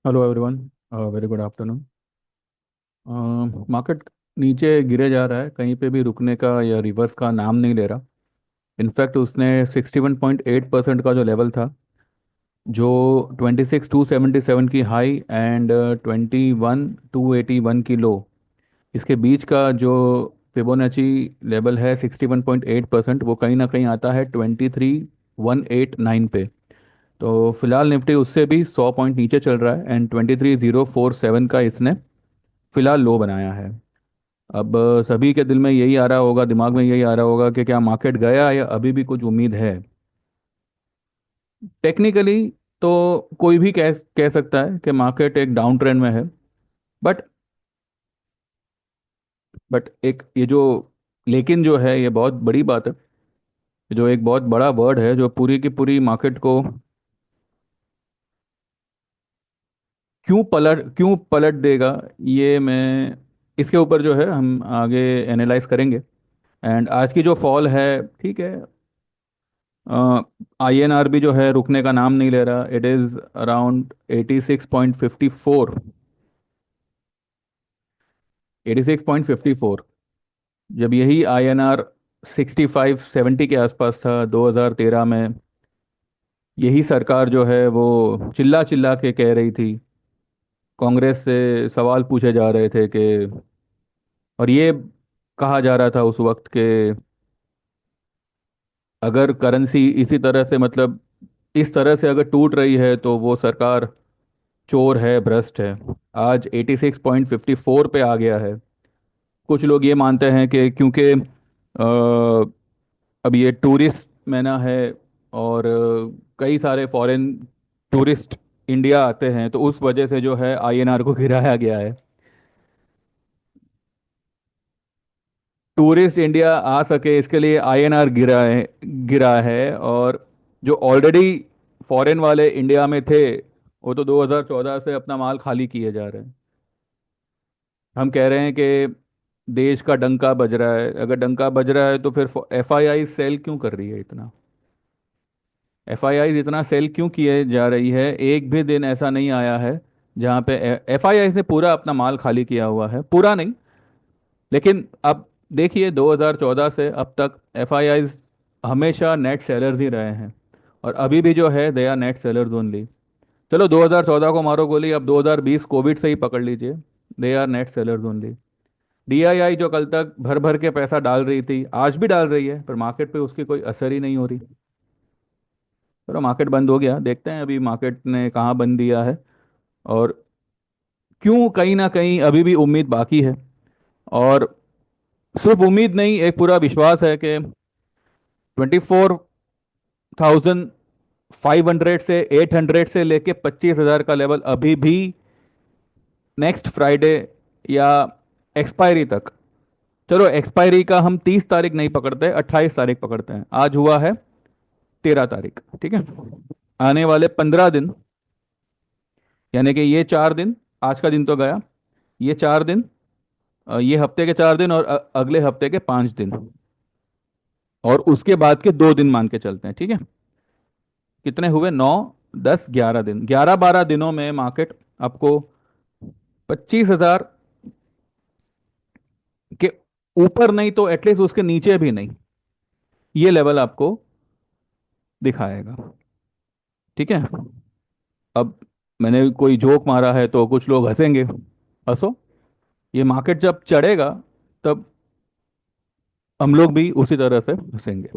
Hello everyone. Very good afternoon. Market नीचे गिरे जा रहा है, कहीं पे भी रुकने का या रिवर्स का नाम नहीं ले रहा। इनफैक्ट उसने 61.8% का जो लेवल था, जो 26,277 की हाई एंड 21,281 की लो, इसके बीच का जो फिबोनाची लेवल है 61.8%, वो कहीं ना कहीं आता है 23,189 पे। तो फिलहाल निफ्टी उससे भी 100 पॉइंट नीचे चल रहा है एंड 23,047 का इसने फिलहाल लो बनाया है। अब सभी के दिल में यही आ रहा होगा, दिमाग में यही आ रहा होगा कि क्या मार्केट गया या अभी भी कुछ उम्मीद है। टेक्निकली तो कोई भी कह सकता है कि मार्केट एक डाउन ट्रेंड में है। बट एक ये जो लेकिन जो है, ये बहुत बड़ी बात है। जो एक बहुत बड़ा वर्ड है जो पूरी की पूरी मार्केट को क्यों पलट देगा, ये मैं इसके ऊपर जो है हम आगे एनालाइज करेंगे। एंड आज की जो फॉल है, ठीक है, आईएनआर भी जो है रुकने का नाम नहीं ले रहा। It is around 86.54। 86.54। जब यही आईएनआर 65-70 के आसपास था 2013 में, यही सरकार जो है वो चिल्ला चिल्ला के कह रही थी, कांग्रेस से सवाल पूछे जा रहे थे कि, और ये कहा जा रहा था उस वक्त के, अगर करेंसी इसी तरह से, मतलब इस तरह से अगर टूट रही है तो वो सरकार चोर है, भ्रष्ट है। आज 86.54 पे आ गया है। कुछ लोग ये मानते हैं कि क्योंकि अब ये टूरिस्ट महीना है और कई सारे फॉरेन टूरिस्ट इंडिया आते हैं, तो उस वजह से जो है आईएनआर को गिराया गया है। टूरिस्ट इंडिया आ सके इसके लिए आईएनआर गिरा है। और जो ऑलरेडी फॉरेन वाले इंडिया में थे, वो तो 2014 से अपना माल खाली किए जा रहे हैं। हम कह रहे हैं कि देश का डंका बज रहा है। अगर डंका बज रहा है तो फिर एफआईआई सेल क्यों कर रही है इतना? एफआईआई इतना सेल क्यों किए जा रही है? एक भी दिन ऐसा नहीं आया है जहाँ पे एफआईआई ने पूरा अपना माल खाली किया हुआ है, पूरा नहीं। लेकिन अब देखिए, 2014 से अब तक एफआईआई हमेशा नेट सेलर्स ही रहे हैं। और अभी भी जो है they are net sellers only. चलो 2014 को मारो गोली, अब 2020 कोविड से ही पकड़ लीजिए, they are net sellers only. DII जो कल तक भर भर के पैसा डाल रही थी, आज भी डाल रही है, पर मार्केट पे उसकी कोई असर ही नहीं हो रही। चलो मार्केट बंद हो गया, देखते हैं अभी मार्केट ने कहाँ बंद दिया है और क्यों। कहीं ना कहीं अभी भी उम्मीद बाकी है। और सिर्फ उम्मीद नहीं, एक पूरा विश्वास है कि 24,500 से 800 से लेके 25,000 का लेवल अभी भी नेक्स्ट फ्राइडे या एक्सपायरी तक। चलो एक्सपायरी का हम 30 तारीख नहीं पकड़ते, 28 तारीख पकड़ते हैं। आज हुआ है 13 तारीख, ठीक है। आने वाले 15 दिन, यानी कि ये 4 दिन, आज का दिन तो गया, ये 4 दिन, ये हफ्ते के 4 दिन और अगले हफ्ते के 5 दिन, और उसके बाद के 2 दिन मान के चलते हैं, ठीक है। कितने हुए? 9, 10, 11 दिन, 11-12 दिनों में मार्केट आपको 25,000 के ऊपर नहीं तो एटलीस्ट उसके नीचे भी नहीं, ये लेवल आपको दिखाएगा, ठीक है। अब मैंने कोई जोक मारा है तो कुछ लोग हंसेंगे, हंसो। ये मार्केट जब चढ़ेगा तब हम लोग भी उसी तरह से हंसेंगे।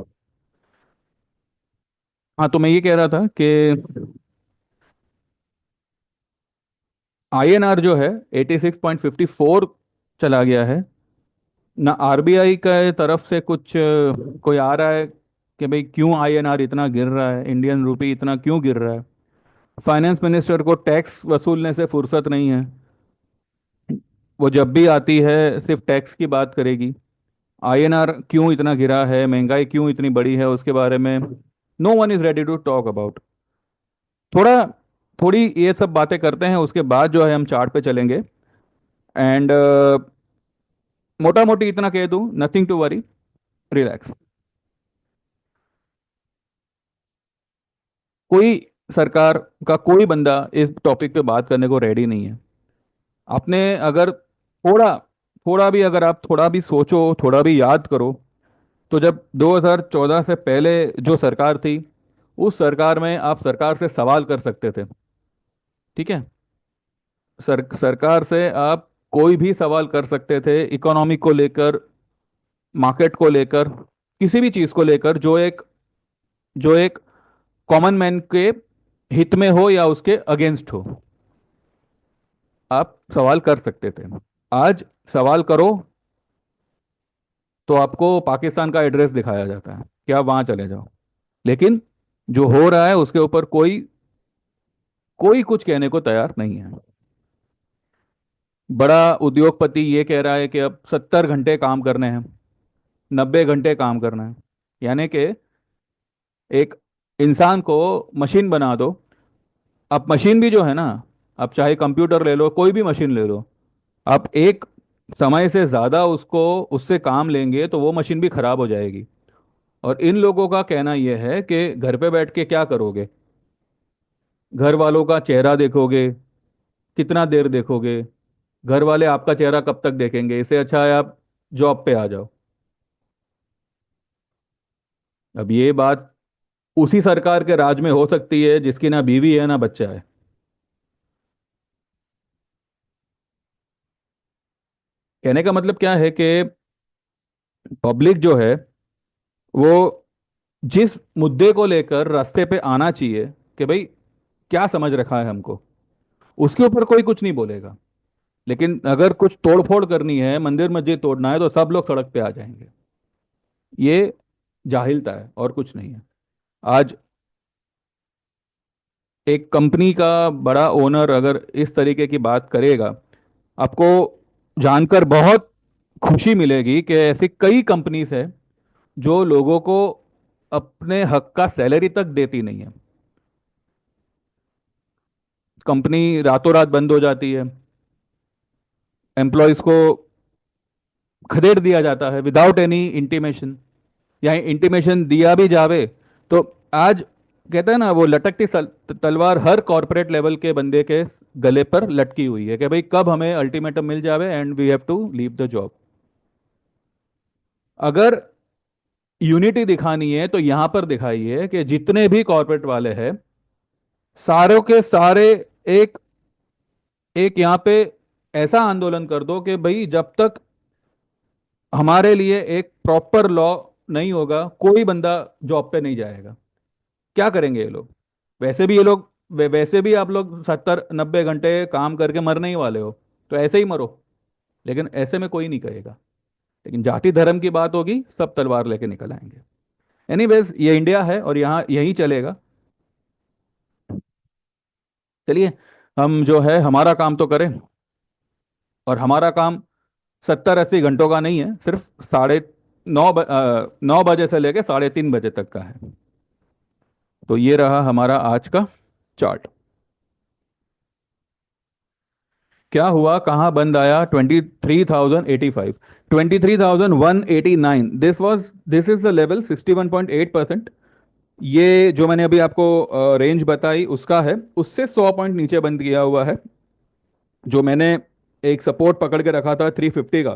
हाँ, तो मैं ये कह रहा था कि आईएनआर जो है 86.54 चला गया है। ना आरबीआई का तरफ से कुछ कोई आ रहा है कि भाई क्यों आईएनआर इतना गिर रहा है, इंडियन रुपी इतना क्यों गिर रहा है। फाइनेंस मिनिस्टर को टैक्स वसूलने से फुर्सत नहीं है। वो जब भी आती है सिर्फ टैक्स की बात करेगी। आईएनआर क्यों इतना गिरा है, महंगाई क्यों इतनी बड़ी है, उसके बारे में no one is ready to talk about. थोड़ा थोड़ी ये सब बातें करते हैं, उसके बाद जो है हम चार्ट पे चलेंगे। एंड मोटा मोटी इतना कह दूं, नथिंग टू वरी, रिलैक्स। कोई सरकार का कोई बंदा इस टॉपिक पे बात करने को रेडी नहीं है। आपने अगर थोड़ा थोड़ा भी, अगर आप थोड़ा भी सोचो, थोड़ा भी याद करो, तो जब 2014 से पहले जो सरकार थी, उस सरकार में आप सरकार से सवाल कर सकते थे। ठीक है। सरकार से आप कोई भी सवाल कर सकते थे, इकोनॉमी को लेकर, मार्केट को लेकर, किसी भी चीज को लेकर जो एक कॉमन मैन के हित में हो या उसके अगेंस्ट हो, आप सवाल कर सकते थे। आज सवाल करो तो आपको पाकिस्तान का एड्रेस दिखाया जाता है कि आप वहां चले जाओ। लेकिन जो हो रहा है उसके ऊपर कोई कोई कुछ कहने को तैयार नहीं है। बड़ा उद्योगपति ये कह रहा है कि अब 70 घंटे काम करने हैं, 90 घंटे काम करना है। यानी कि एक इंसान को मशीन बना दो। अब मशीन भी जो है ना, आप चाहे कंप्यूटर ले लो, कोई भी मशीन ले लो, आप एक समय से ज़्यादा उसको उससे काम लेंगे तो वो मशीन भी खराब हो जाएगी। और इन लोगों का कहना यह है कि घर पे बैठ के क्या करोगे, घर वालों का चेहरा देखोगे, कितना देर देखोगे, घर वाले आपका चेहरा कब तक देखेंगे, इससे अच्छा है आप जॉब पे आ जाओ। अब ये बात उसी सरकार के राज में हो सकती है जिसकी ना बीवी है ना बच्चा है। कहने का मतलब क्या है कि पब्लिक जो है वो जिस मुद्दे को लेकर रास्ते पे आना चाहिए कि भाई क्या समझ रखा है हमको, उसके ऊपर कोई कुछ नहीं बोलेगा। लेकिन अगर कुछ तोड़फोड़ करनी है, मंदिर मस्जिद तोड़ना है, तो सब लोग सड़क पे आ जाएंगे। ये जाहिलता है और कुछ नहीं है। आज एक कंपनी का बड़ा ओनर अगर इस तरीके की बात करेगा, आपको जानकर बहुत खुशी मिलेगी कि ऐसी कई कंपनीज है जो लोगों को अपने हक का सैलरी तक देती नहीं है। कंपनी रातों रात बंद हो जाती है, एम्प्लॉयज को खदेड़ दिया जाता है विदाउट एनी इंटीमेशन, या इंटीमेशन दिया भी जावे तो आज कहते हैं ना, वो लटकती तलवार हर कॉरपोरेट लेवल के बंदे के गले पर लटकी हुई है कि भाई कब हमें अल्टीमेटम मिल जावे and we have to leave the job. अगर यूनिटी दिखानी है तो यहां पर दिखाइए कि जितने भी कॉरपोरेट वाले हैं, सारों के सारे एक एक यहां पे ऐसा आंदोलन कर दो कि भाई जब तक हमारे लिए एक प्रॉपर लॉ नहीं होगा, कोई बंदा जॉब पे नहीं जाएगा। क्या करेंगे ये लोग? वैसे भी ये लोग वैसे भी आप लोग 70-90 घंटे काम करके मरने ही वाले हो, तो ऐसे ही मरो। लेकिन ऐसे में कोई नहीं कहेगा। लेकिन जाति धर्म की बात होगी, सब तलवार लेके निकल आएंगे। एनीवेज, ये इंडिया है और यहाँ यही चलेगा। चलिए, हम जो है हमारा काम तो करें। और हमारा काम 70-80 घंटों का नहीं है, सिर्फ 9:30 से लेके 3:30 बजे तक का है। तो ये रहा हमारा आज का चार्ट। क्या हुआ, कहाँ बंद आया? 23,085, 23,189। This is the level, 61.8%। ये जो मैंने अभी आपको रेंज बताई उसका है, उससे 100 पॉइंट नीचे बंद किया हुआ है। जो मैंने एक सपोर्ट पकड़ के रखा था 350 का,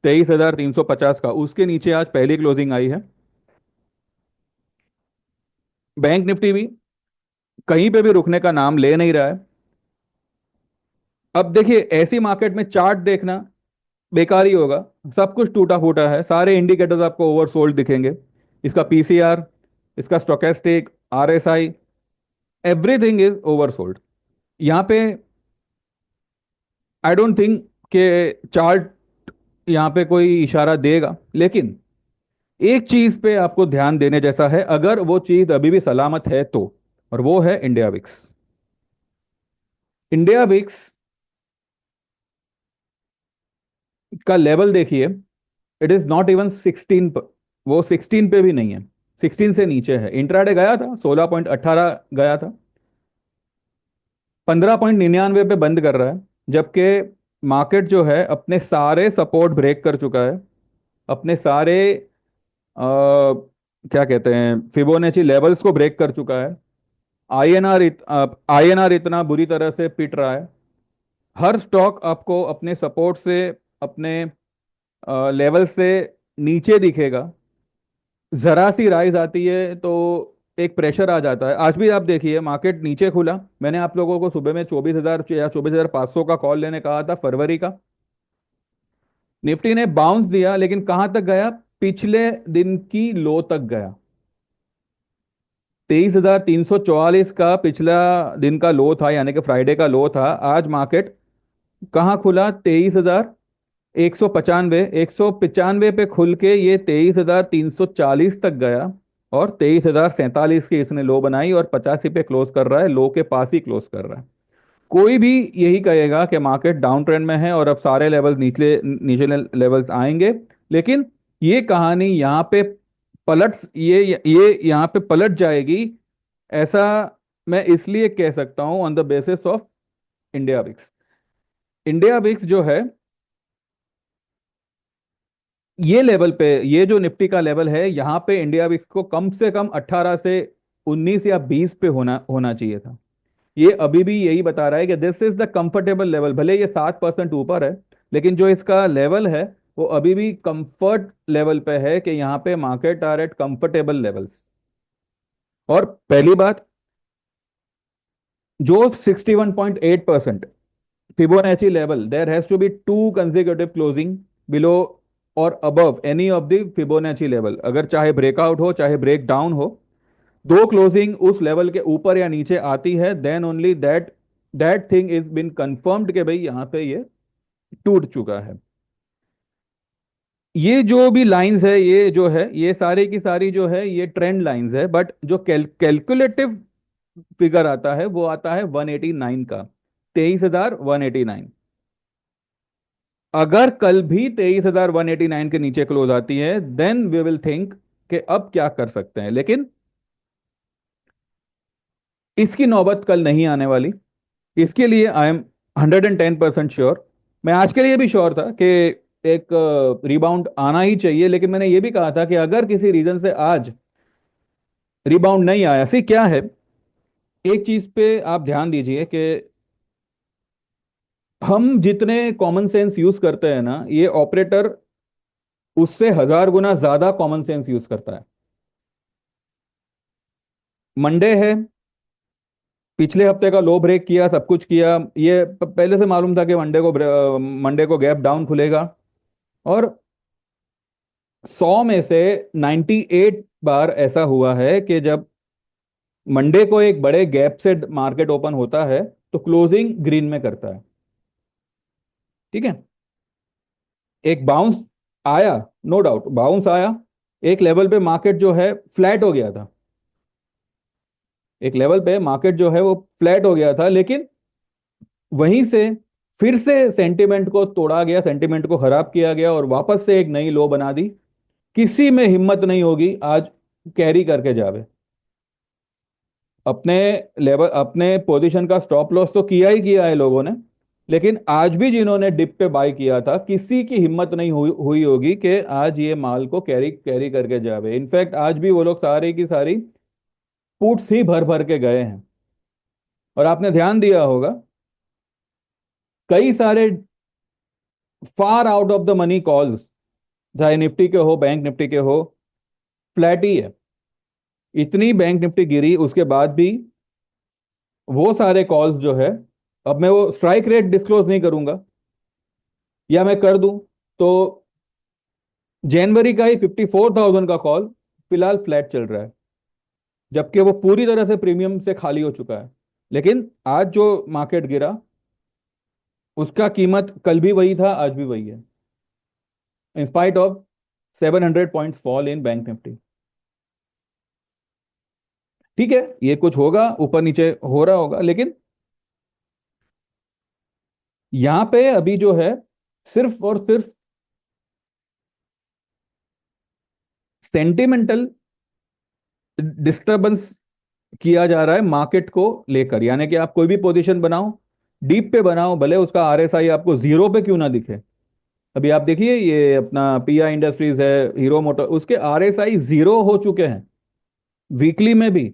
23,350 का, उसके नीचे आज पहली क्लोजिंग आई है। बैंक निफ्टी भी कहीं पे भी रुकने का नाम ले नहीं रहा है। अब देखिए, ऐसी मार्केट में चार्ट देखना बेकार ही होगा। सब कुछ टूटा फूटा है, सारे इंडिकेटर्स आपको ओवरसोल्ड दिखेंगे। इसका पीसीआर, इसका stochastic, RSI, everything is oversold. यहाँ पे आई डोंट थिंक कि चार्ट यहाँ पे कोई इशारा देगा। लेकिन एक चीज पे आपको ध्यान देने जैसा है, अगर वो चीज अभी भी सलामत है तो, और वो है इंडिया विक्स। इंडिया विक्स का लेवल देखिए, इट इज नॉट इवन 16 पर, वो 16 पे भी नहीं है, 16 से नीचे है। इंट्राडे गया था 16.18 गया था, 15.99 पे बंद कर रहा है। जबकि मार्केट जो है अपने सारे सपोर्ट ब्रेक कर चुका है, अपने सारे क्या कहते हैं, फिबोनाची लेवल्स को ब्रेक कर चुका है। आईएनआर इतना बुरी तरह से पिट रहा है। हर स्टॉक आपको अपने सपोर्ट से, अपने लेवल से नीचे दिखेगा। जरा सी राइज आती है तो एक प्रेशर आ जाता है। आज भी आप देखिए मार्केट नीचे खुला, मैंने आप लोगों को सुबह में 24,000 या 24,500 का कॉल लेने कहा था फरवरी का। निफ्टी ने बाउंस दिया लेकिन कहां तक गया? पिछले दिन की लो तक गया। 23,344 का पिछला दिन का लो था, यानी कि फ्राइडे का लो था। आज मार्केट कहां खुला? 23,195, 195 पे खुल के ये 23,340 तक गया और 23,047 की इसने लो बनाई और 85 पे क्लोज कर रहा है, लो के पास ही क्लोज कर रहा है। कोई भी यही कहेगा कि मार्केट डाउन ट्रेंड में है और अब सारे लेवल्स नीचे नीचे लेवल्स आएंगे, लेकिन ये कहानी यहाँ पे पलट ये यहाँ पे पलट जाएगी, ऐसा मैं इसलिए कह सकता हूं on the basis of India VIX. India VIX जो है, ये लेवल पे, ये जो निफ्टी का लेवल है यहाँ पे इंडिया विक्स को कम से कम 18 से 19 या 20 पे होना होना चाहिए था। ये अभी भी यही बता रहा है कि this is the comfortable level. भले ये 7% ऊपर है, लेकिन जो इसका लेवल है वो अभी भी कंफर्ट लेवल पे है कि यहाँ पे market are at comfortable levels. और पहली बात, जो 61.8% Fibonacci level, there has to be two consecutive closing below or above any of the Fibonacci level। अगर चाहे ब्रेकआउट हो चाहे ब्रेक डाउन हो, दो क्लोजिंग उस लेवल के ऊपर या नीचे आती है, then only that that thing is been confirmed कि भाई यहां पे ये टूट चुका है। ये जो भी लाइंस है, ये जो है, ये सारी की सारी जो है ये ट्रेंड लाइंस है, बट जो कैलकुलेटिव फिगर आता है वो आता है 189 का, 23,189। अगर कल भी 23,189 के नीचे क्लोज आती है, देन वी विल थिंक कि अब क्या कर सकते हैं, लेकिन इसकी नौबत कल नहीं आने वाली। इसके लिए आई एम 110% श्योर। मैं आज के लिए भी श्योर था कि एक रिबाउंड आना ही चाहिए, लेकिन मैंने ये भी कहा था कि अगर किसी रीजन से आज रिबाउंड नहीं आया, सी क्या है, एक चीज पे आप ध्यान दीजिए कि हम जितने कॉमन सेंस यूज करते हैं ना, ये ऑपरेटर उससे 1,000 गुना ज्यादा कॉमन सेंस यूज करता है। मंडे है, पिछले हफ्ते का लो ब्रेक किया, सब कुछ किया, ये पहले से मालूम था कि मंडे को गैप डाउन खुलेगा। और 100 में से 98 बार ऐसा हुआ है कि जब मंडे को एक बड़े गैप से मार्केट ओपन होता है तो क्लोजिंग ग्रीन में करता है। ठीक है, एक बाउंस आया, नो डाउट बाउंस आया, एक लेवल पे मार्केट जो है फ्लैट हो गया था, एक लेवल पे मार्केट जो है वो फ्लैट हो गया था, लेकिन वहीं से फिर से सेंटिमेंट को तोड़ा गया, सेंटिमेंट को खराब किया गया और वापस से एक नई लो बना दी। किसी में हिम्मत नहीं होगी आज कैरी करके जावे। अपने लेवल, अपने पोजीशन का स्टॉप लॉस तो किया ही किया है लोगों ने, लेकिन आज भी जिन्होंने डिप पे बाय किया था, किसी की हिम्मत नहीं हुई होगी कि आज ये माल को कैरी कैरी करके जावे। इनफैक्ट आज भी वो लोग सारी की सारी पुट्स ही भर भर के गए हैं। और आपने ध्यान दिया होगा, कई सारे far out of the money calls, चाहे निफ्टी के हो बैंक निफ्टी के हो, फ्लैट ही है। इतनी बैंक निफ्टी गिरी उसके बाद भी वो सारे कॉल्स जो है, अब मैं वो स्ट्राइक रेट डिस्क्लोज नहीं करूंगा, या मैं कर दूं तो जनवरी का ही 54,000 का कॉल फिलहाल फ्लैट चल रहा है, जबकि वो पूरी तरह से प्रीमियम से खाली हो चुका है। लेकिन आज जो मार्केट गिरा, उसका कीमत कल भी वही था, आज भी वही है, in spite of 700 point fall in bank Nifty. ठीक है, ये कुछ होगा, ऊपर नीचे हो रहा होगा, लेकिन यहां पे अभी जो है सिर्फ और सिर्फ सेंटिमेंटल डिस्टरबेंस किया जा रहा है मार्केट को लेकर। यानी कि आप कोई भी पोजीशन बनाओ, डीप पे बनाओ, भले उसका आरएसआई आपको जीरो पे क्यों ना दिखे। अभी आप देखिए ये अपना पीआई इंडस्ट्रीज है, हीरो मोटर, उसके आरएसआई जीरो हो चुके हैं वीकली में भी।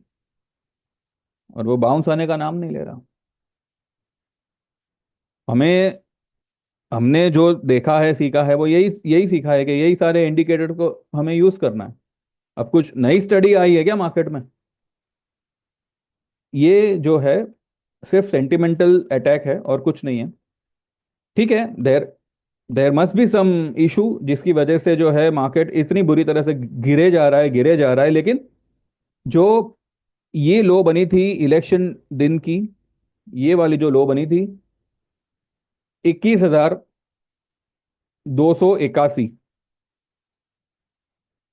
और वो बाउंस आने का नाम नहीं ले रहा। हमें हमने जो देखा है सीखा है वो यही यही सीखा है कि यही सारे इंडिकेटर को हमें यूज करना है। अब कुछ नई स्टडी आई है क्या मार्केट में? ये जो है सिर्फ सेंटिमेंटल अटैक है और कुछ नहीं है। ठीक है, there there must be some issue जिसकी वजह से जो है मार्केट इतनी बुरी तरह से गिरे जा रहा है, गिरे जा रहा है। लेकिन जो ये लो बनी थी इलेक्शन दिन की, ये वाली जो लो बनी थी 21,281,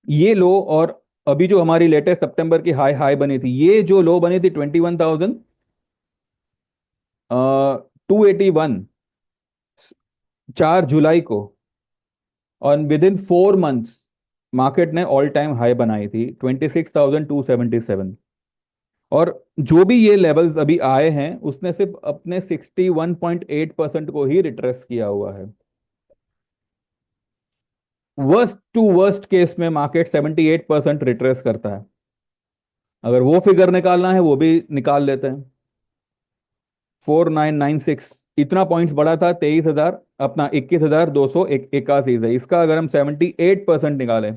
ये लो, और अभी जो हमारी लेटेस्ट सितंबर की हाई हाई बनी थी, ये जो लो बनी थी 21,281, 4 जुलाई को। और विद इन 4 मंथ्स मार्केट ने ऑल टाइम हाई बनाई थी 26,277। और जो भी ये लेवल्स अभी आए हैं उसने सिर्फ अपने 61.8% को ही रिट्रेस किया हुआ है। वर्स्ट टू वर्स्ट केस में मार्केट 78% रिट्रेस करता है। अगर वो फिगर निकालना है वो भी निकाल लेते हैं। 4996 इतना पॉइंट्स बढ़ा था, 23,000 अपना 21,281 से। इसका अगर हम 78% निकालें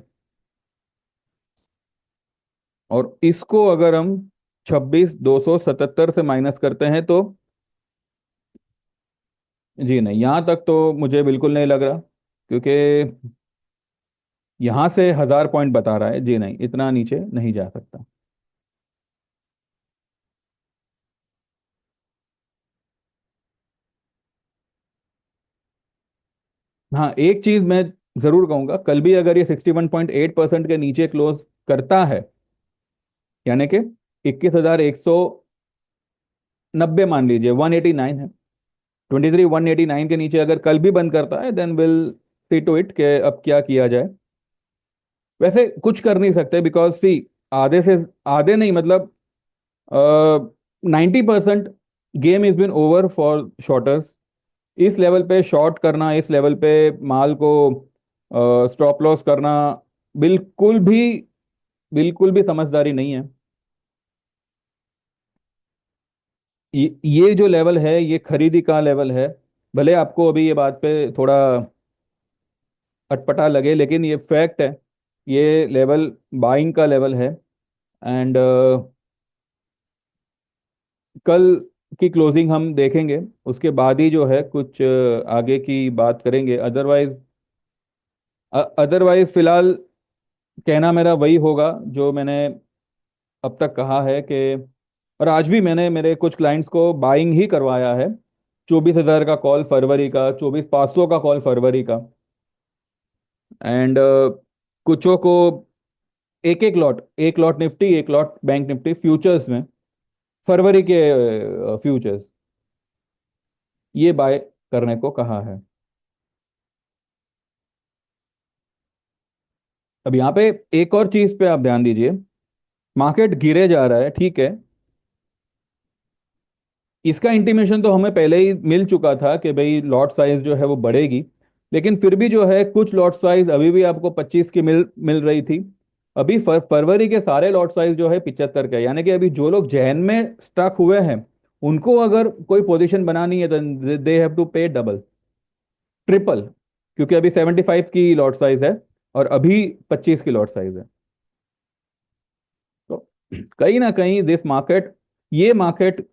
और इसको अगर हम 26,277 से माइनस करते हैं तो, जी नहीं, यहां तक तो मुझे बिल्कुल नहीं लग रहा, क्योंकि यहां से 1,000 पॉइंट बता रहा है। जी नहीं, इतना नीचे नहीं जा सकता। हाँ, एक चीज मैं जरूर कहूंगा, कल भी अगर ये 61.8% के नीचे क्लोज करता है, यानी कि 21,190 मान लीजिए, 189 है, 189 के नीचे अगर कल भी बंद करता है, then will see to it कि अब क्या किया जाए। वैसे कुछ कर नहीं सकते, बिकॉज सी, आधे से आधे नहीं, मतलब 90% game is been over for shorters. इस लेवल पे शॉर्ट करना, इस लेवल पे माल को स्टॉप लॉस करना, बिल्कुल भी बिल्कुल भी समझदारी नहीं है। ये जो लेवल है ये खरीदी का लेवल है। भले आपको अभी ये बात पे थोड़ा अटपटा लगे, लेकिन ये फैक्ट है। ये लेवल बाइंग का लेवल है। एंड कल की क्लोजिंग हम देखेंगे, उसके बाद ही जो है कुछ आगे की बात करेंगे। अदरवाइज फिलहाल कहना मेरा वही होगा जो मैंने अब तक कहा है कि, और आज भी मैंने मेरे कुछ क्लाइंट्स को बाइंग ही करवाया है। 24,000 का कॉल फरवरी का, 24,500 का कॉल फरवरी का। एंड कुछों को एक लॉट निफ्टी, एक लॉट बैंक निफ्टी फ्यूचर्स में, फरवरी के फ्यूचर्स, ये बाय करने को कहा है। अब यहाँ पे एक और चीज पे आप ध्यान दीजिए। मार्केट गिरे जा रहा है, ठीक है, इसका इंटीमेशन तो हमें पहले ही मिल चुका था कि भाई लॉट साइज जो है वो बढ़ेगी। लेकिन फिर भी जो है कुछ लॉट साइज अभी भी आपको 25 की मिल मिल रही थी। अभी फरवरी के सारे लॉट साइज जो है 75 के, यानी कि अभी जो लोग जैन में स्टक हुए हैं उनको अगर कोई पोजीशन बनानी है तो दे हैव टू पे डबल, ट्रिपल, क्योंकि अभी 75 की लॉट साइज है और अभी 25 की लॉट साइज है। तो कहीं ना कहीं दिस मार्केट, ये मार्केट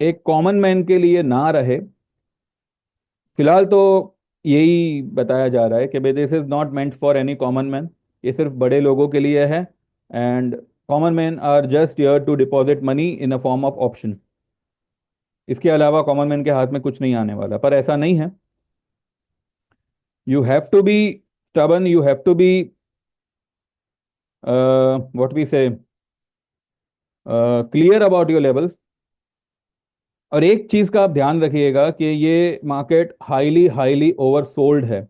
एक कॉमन मैन के लिए ना रहे। फिलहाल तो यही बताया जा रहा है कि भाई this is not meant for any common man, ये सिर्फ बड़े लोगों के लिए है। And common man are just here to deposit money in a form of option. इसके अलावा कॉमन मैन के हाथ में कुछ नहीं आने वाला, पर ऐसा नहीं है। You have to be stubborn, you have to be what we say, clear about your levels। और एक चीज का आप ध्यान रखिएगा कि ये मार्केट हाईली हाईली ओवरसोल्ड है।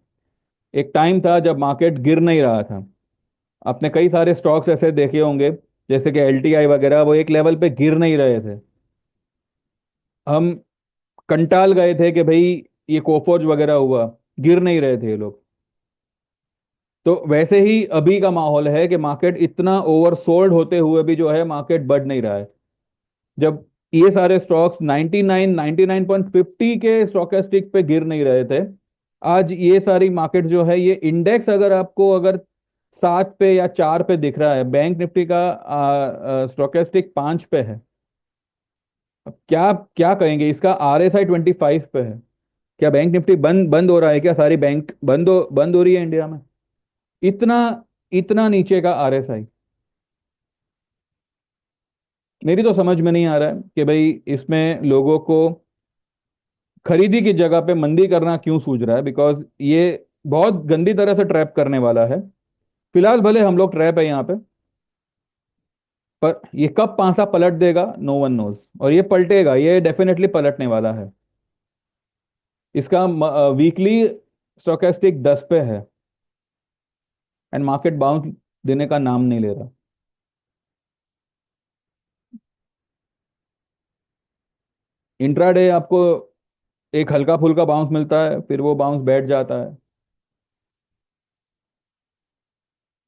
एक टाइम था जब मार्केट गिर नहीं रहा था। आपने कई सारे स्टॉक्स ऐसे देखे होंगे, जैसे कि एलटीआई वगैरह, वो एक लेवल पे गिर नहीं रहे थे। हम कंटाल गए थे कि भाई ये कोफोज वगैरह हुआ, गिर नहीं रहे थे ये लोग। तो वैसे ही अभी का माहौल है कि मार्केट इतना ओवरसोल्ड होते हुए भी जो है मार्केट बढ़ नहीं रहा है। जब ये सारे स्टॉक्स 99 99.50 के स्टोकेस्टिक पे गिर नहीं रहे थे, आज ये सारी मार्केट जो है, ये इंडेक्स अगर आपको अगर 7 पे या 4 पे दिख रहा है, बैंक निफ्टी का स्टोकेस्टिक 5 पे है। अब क्या क्या कहेंगे, इसका RSI 25 पे है। क्या बैंक निफ्टी बंद बंद हो रहा है क्या? सारी बैंक बंद हो रही है इंडिया में? इतना इतना नीचे का RSI। मेरी तो समझ में नहीं आ रहा है कि भाई इसमें लोगों को खरीदी की जगह पे मंदी करना क्यों सूझ रहा है, बिकॉज ये बहुत गंदी तरह से ट्रैप करने वाला है। फिलहाल भले हम लोग ट्रैप है यहाँ पे, पर ये कब पांसा पलट देगा, नो वन नोज। और ये पलटेगा, ये डेफिनेटली पलटने वाला है। इसका वीकली स्टोकेस्टिक 10 पे है, एंड मार्केट बाउंस देने का नाम नहीं ले रहा। इंट्राडे आपको एक हल्का फुल्का बाउंस मिलता है, फिर वो बाउंस बैठ जाता है।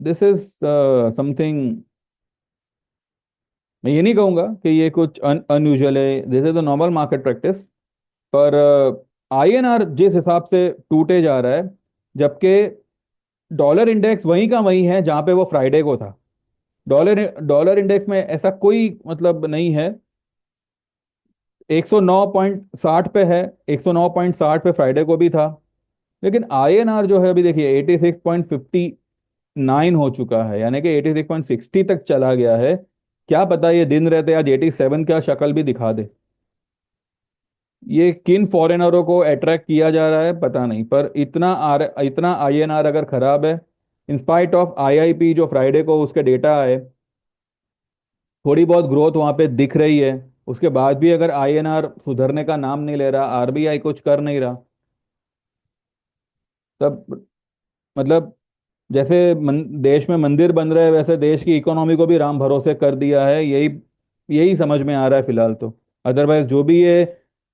दिस इज समथिंग, मैं ये नहीं कहूंगा कि ये कुछ अनयूजुअल है, this is the normal market practice. पर INR जिस हिसाब से टूटे जा रहा है, जबकि डॉलर इंडेक्स वहीं का वहीं है जहां पे वो फ्राइडे को था। डॉलर डॉलर इंडेक्स में ऐसा कोई मतलब नहीं है। 109.60 पे है, 109.60 पे फ्राइडे को भी था। लेकिन INR जो है अभी देखिए 86.59 हो चुका है, यानी कि 86.60 तक चला गया है। क्या पता ये दिन रहते आज 87 का शक्ल भी दिखा दे। ये किन फॉरेनरों को अट्रैक्ट किया जा रहा है पता नहीं, पर इतना INR अगर खराब है, इंस्पाइट ऑफ IIP जो फ्राइडे को उसके डेटा आए, थोड़ी बहुत ग्रोथ वहां पे दिख रही है, उसके बाद भी अगर INR सुधरने का नाम नहीं ले रहा, RBI कुछ कर नहीं रहा, तब मतलब जैसे देश में मंदिर बन रहे हैं, वैसे देश की इकोनॉमी को भी राम भरोसे कर दिया है। यही यही समझ में आ रहा है फिलहाल तो। अदरवाइज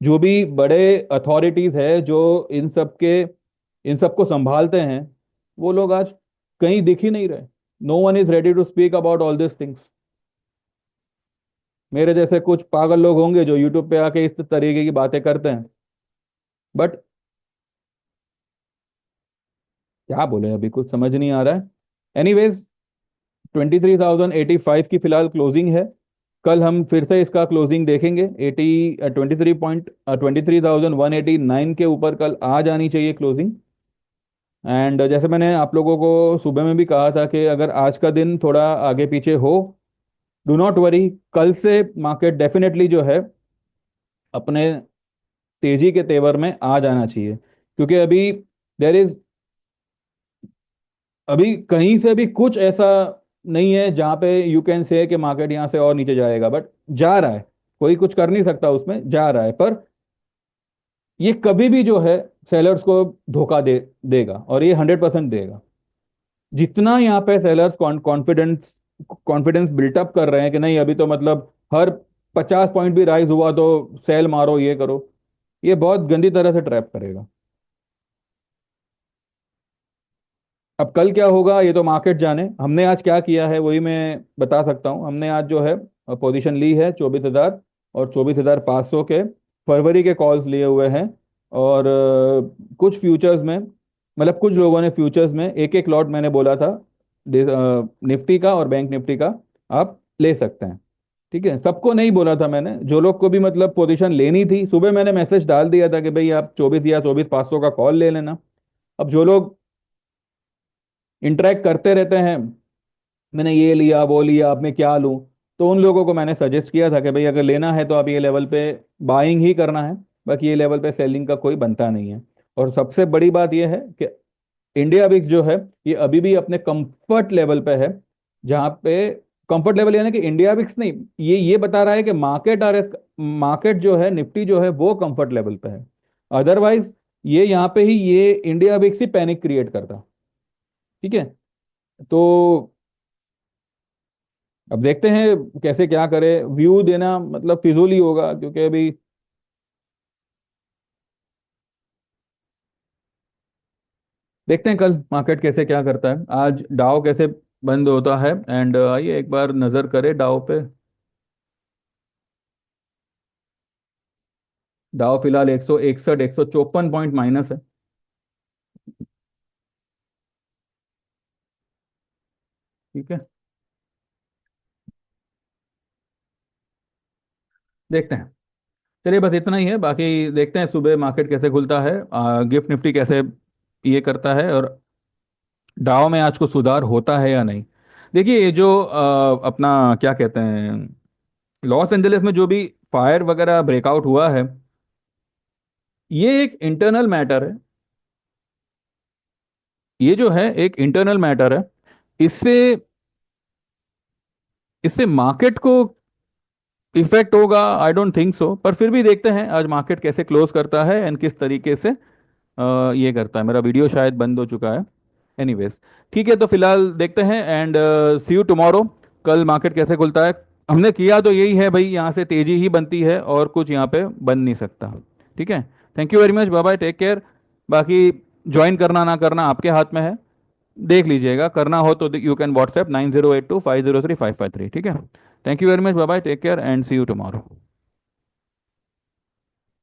जो भी बड़े अथॉरिटीज है जो इन सबको संभालते हैं, वो लोग आज कहीं दिख ही नहीं रहे। No one is ready to speak about all this things. मेरे जैसे कुछ पागल लोग होंगे जो यूट्यूब पे आके इस तरीके की बातें करते हैं, बट क्या बोले, अभी कुछ समझ नहीं आ रहा है। एनीवेज, 23,085 की फिलहाल क्लोजिंग है। कल हम फिर से इसका क्लोजिंग देखेंगे। 23,189 के ऊपर कल आ जानी चाहिए क्लोजिंग। एंड जैसे मैंने आप लोगों को सुबह में भी कहा था कि अगर आज का दिन थोड़ा आगे पीछे हो, डू नॉट वरी, कल से मार्केट डेफिनेटली जो है अपने तेजी के तेवर में आ जाना चाहिए। क्योंकि देर इज अभी कहीं से भी कुछ ऐसा नहीं है जहां पे यू कैन से कि मार्केट यहां से और नीचे जाएगा, बट जा रहा है। कोई कुछ कर नहीं सकता, उसमें जा रहा है। पर ये कभी भी जो है सेलर्स को धोखा देगा, और ये 100% देगा। जितना यहाँ पे सेलर्स कॉन्फिडेंस कॉन्फिडेंस बिल्टअप कर रहे हैं कि नहीं, अभी तो मतलब हर 50 पॉइंट भी राइज हुआ तो सेल मारो, ये करो, ये बहुत गंदी तरह से ट्रैप करेगा। अब कल क्या होगा ये तो मार्केट जाने। हमने आज क्या किया है वही मैं बता सकता हूँ। हमने आज जो है पोजीशन ली है 24,000 और 24,500 के फरवरी के कॉल्स लिए हुए हैं। और कुछ फ्यूचर्स में, मतलब कुछ लोगों ने फ्यूचर्स में एक एक लॉट मैंने बोला था निफ्टी का और बैंक निफ्टी का आप ले सकते हैं। ठीक है, सबको नहीं बोला था मैंने, जो लोग को भी मतलब पोजीशन लेनी थी सुबह मैंने मैसेज डाल दिया था कि भाई आप 24 या 24,500 का कॉल ले लेना। अब जो लोग इंटरेक्ट करते रहते हैं, मैंने ये लिया वो लिया, अब मैं क्या लूं, तो उन लोगों को मैंने सजेस्ट किया था कि भाई अगर लेना है तो आप ये लेवल पे बाइंग ही करना है, बाकी ये लेवल पे सेलिंग का कोई बनता नहीं है। और सबसे बड़ी बात यह है कि इंडिया विक्स जो है ये अभी भी अपने कंफर्ट लेवल पे है, जहां पे कंफर्ट लेवल यानी कि इंडिया विक्स नहीं, ये बता रहा है कि मार्केट जो है निफ्टी जो है वो कंफर्ट लेवल पे है। अदरवाइज ये यहाँ पे ही ये इंडिया विक्स ही पैनिक क्रिएट करता। ठीक है, तो अब देखते हैं कैसे क्या करे। व्यू देना मतलब फिजूल ही होगा, क्योंकि अभी देखते हैं कल मार्केट कैसे क्या करता है, आज डाउ कैसे बंद होता है। एंड आइए एक बार नजर करें डाउ पे। डाउ फिलहाल 161 154 पॉइंट माइनस है। ठीक है, देखते हैं। चलिए बस इतना ही है, बाकी देखते हैं सुबह मार्केट कैसे खुलता है, गिफ्ट निफ्टी कैसे ये करता है, और डाव में आज को सुधार होता है या नहीं। देखिए ये जो अपना क्या कहते हैं, लॉस एंजलिस में जो भी फायर वगैरह ब्रेकआउट हुआ है, ये एक इंटरनल मैटर है। ये जो है एक इंटरनल मैटर है। इससे इससे मार्केट को इफेक्ट होगा आई डोंट थिंक सो, पर फिर भी देखते हैं आज मार्केट कैसे क्लोज करता है एंड किस तरीके से ये करता है। मेरा वीडियो शायद बंद हो चुका है। एनीवेज, ठीक है, तो फिलहाल देखते हैं एंड सी यू टुमारो। कल मार्केट कैसे खुलता है। हमने किया तो यही है भाई, यहाँ से तेजी ही बनती है और कुछ यहाँ पे बन नहीं सकता। ठीक है, thank you very much, bye bye, take care. बाकी ज्वाइन करना ना करना आपके हाथ में है, देख लीजिएगा। करना हो तो यू कैन व्हाट्सएप 9082503553। ठीक है, thank you very much, bye bye, take care and see you tomorrow.